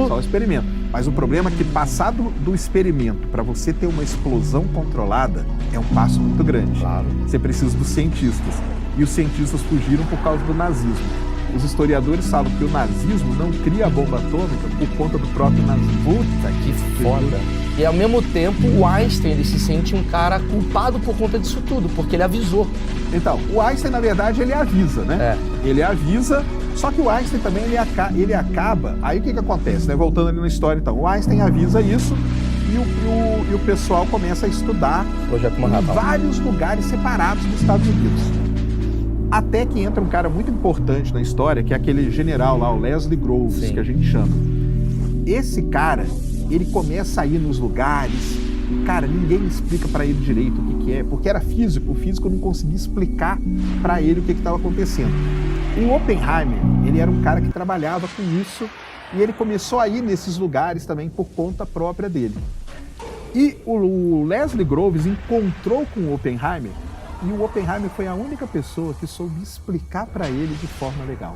Só o experimento. Mas o problema é que passar do experimento para você ter uma explosão controlada é um passo muito grande. Claro. Você precisa dos cientistas. E os cientistas fugiram por causa do nazismo. Os historiadores falam que o nazismo não cria a bomba atômica por conta do próprio nazismo. Puta, que foda. E ao mesmo tempo, o Einstein, ele se sente um cara culpado por conta disso tudo, porque ele avisou. Então, o Einstein, na verdade, ele avisa, né? Ele avisa, só que o Einstein também, ele acaba... Aí o que acontece, né? Voltando ali na história, então. O Einstein avisa isso e o pessoal começa a estudar Projeto Manhattan. Em vários lugares separados dos Estados Unidos. Até que entra um cara muito importante na história, que é aquele general lá, o Leslie Groves, Sim. que a gente chama. Esse cara, ele começa a ir nos lugares, e, cara, ninguém explica pra ele direito o que é, porque era físico, o físico não conseguia explicar pra ele o que estava acontecendo. O Oppenheimer, ele era um cara que trabalhava com isso, e ele começou a ir nesses lugares também por conta própria dele. E o Leslie Groves encontrou com o Oppenheimer, e o Oppenheimer foi a única pessoa que soube explicar para ele de forma legal.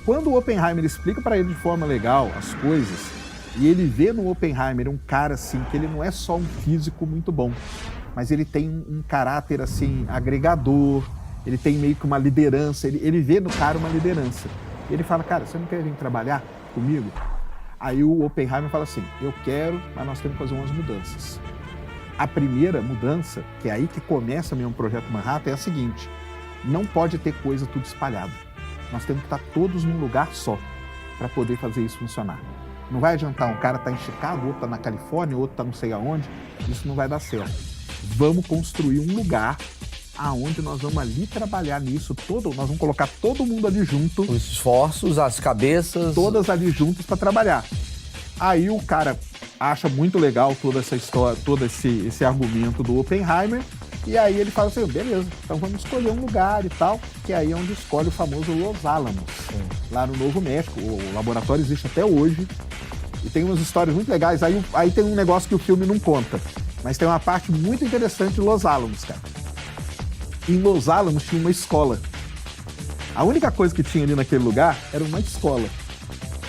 Quando o Oppenheimer explica para ele de forma legal as coisas, e ele vê no Oppenheimer um cara assim, que ele não é só um físico muito bom, mas ele tem um caráter assim, agregador, ele tem meio que uma liderança, ele vê no cara uma liderança. E ele fala, cara, você não quer vir trabalhar comigo? Aí o Oppenheimer fala assim, eu quero, mas nós temos que fazer umas mudanças. A primeira mudança, que é aí que começa mesmo o Projeto Manhattan, é a seguinte, não pode ter coisa tudo espalhada. Nós temos que estar todos num lugar só para poder fazer isso funcionar. Não vai adiantar um cara tá em Chicago, outro tá na Califórnia, outro tá não sei aonde, isso não vai dar certo. Vamos construir um lugar aonde nós vamos ali trabalhar nisso, nós vamos colocar todo mundo ali junto. Os esforços, as cabeças... Todas ali juntas para trabalhar. Aí o cara acha muito legal toda essa história, todo esse argumento do Oppenheimer, e aí ele fala assim, beleza, então vamos escolher um lugar e tal, que aí é onde escolhe o famoso Los Alamos, lá no Novo México. O laboratório existe até hoje, e tem umas histórias muito legais, aí tem um negócio que o filme não conta, mas tem uma parte muito interessante de Los Alamos, cara. Em Los Alamos tinha uma escola. A única coisa que tinha ali naquele lugar era uma escola.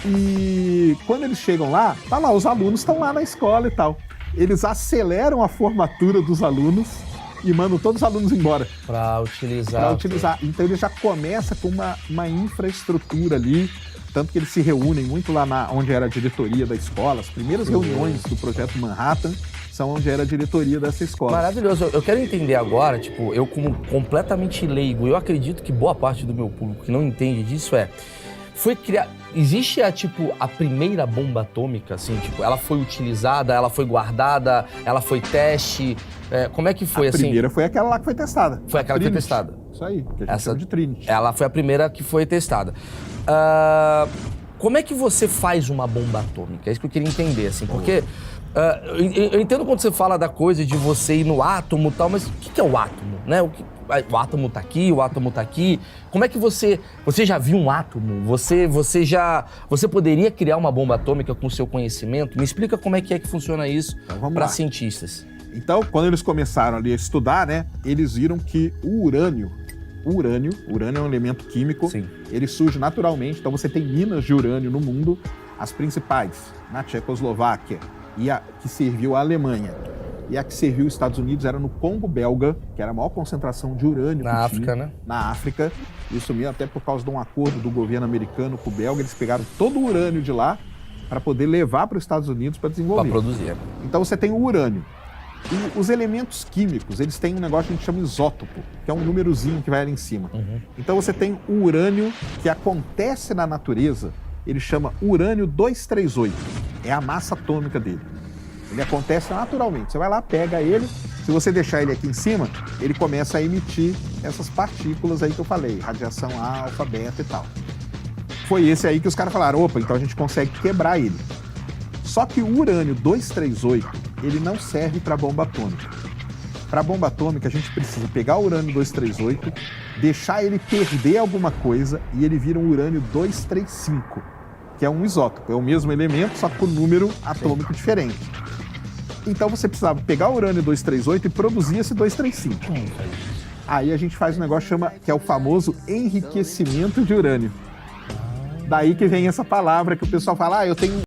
E quando eles chegam lá, tá lá, os alunos estão lá na escola e tal. Eles aceleram a formatura dos alunos e mandam todos os alunos embora. Para utilizar. Então ele já começa com uma infraestrutura ali, tanto que eles se reúnem muito lá onde era a diretoria da escola. As primeiras reuniões do Projeto Manhattan são onde era a diretoria dessa escola. Maravilhoso. Eu quero entender agora, tipo, eu como completamente leigo, eu acredito que boa parte do meu público que não entende disso existe a primeira bomba atômica, assim, tipo, ela foi utilizada, ela foi guardada, ela foi teste, como é que foi, assim? A primeira foi aquela lá que foi testada. Foi aquela que foi testada. Isso aí, que a gente chama de Trinity. Ela foi a primeira que foi testada. Como é que você faz uma bomba atômica? É isso que eu queria entender, assim, porque eu entendo quando você fala da coisa de você ir no átomo e tal, mas o que é o átomo, né? O átomo tá aqui, o átomo tá aqui. Como é que você já viu um átomo? Você poderia criar uma bomba atômica com o seu conhecimento? Me explica como é que funciona isso para cientistas. Então, quando eles começaram ali a estudar, né, eles viram que o urânio é um elemento químico, Sim. Ele surge naturalmente, então você tem minas de urânio no mundo, as principais, na Tchecoslováquia, e a que serviu a Alemanha. E a que serviu os Estados Unidos era no Congo belga, que era a maior concentração de urânio na África, né? Na África. Isso mesmo, até por causa de um acordo do governo americano com o belga, eles pegaram todo o urânio de lá para poder levar para os Estados Unidos para desenvolver. Para produzir. Então você tem o urânio. E os elementos químicos, eles têm um negócio que a gente chama isótopo, que é um númerozinho que vai ali em cima. Então você tem o urânio que acontece na natureza, ele chama urânio 238. É a massa atômica dele. Ele acontece naturalmente. Você vai lá, pega ele, se você deixar ele aqui em cima, ele começa a emitir essas partículas aí que eu falei, radiação alfa, beta e tal. Foi esse aí que os caras falaram, opa, então a gente consegue quebrar ele. Só que o urânio 238, ele não serve para bomba atômica. Para bomba atômica, a gente precisa pegar o urânio 238, deixar ele perder alguma coisa e ele vira um urânio 235, que é um isótopo, é o mesmo elemento, só que com número atômico diferente. Então você precisava pegar o urânio 238 e produzir esse 235. Aí a gente faz um negócio que é o famoso enriquecimento de urânio. Daí que vem essa palavra que o pessoal fala, eu tenho